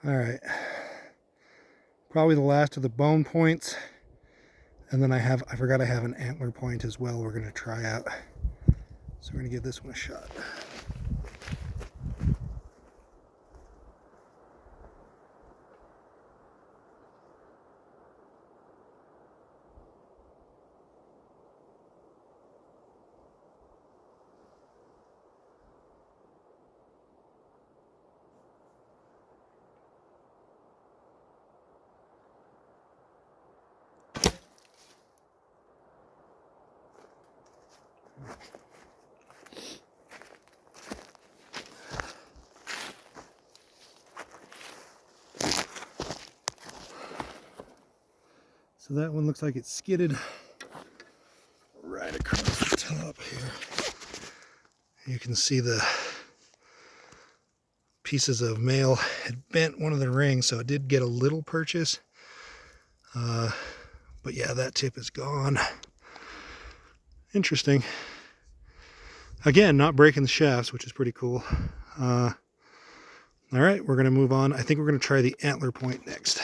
All right. Probably the last of the bone points. And then I forgot I have an antler point as well we're going to try out. So we're going to give this one a shot. So that one looks like it's skidded right across the top here. You can see the pieces of mail had bent one of the rings, so it did get a little purchase. But yeah, that tip is gone. Interesting. Again, not breaking the shafts, which is pretty cool. All right, we're going to move on. I think we're going to try the antler point next.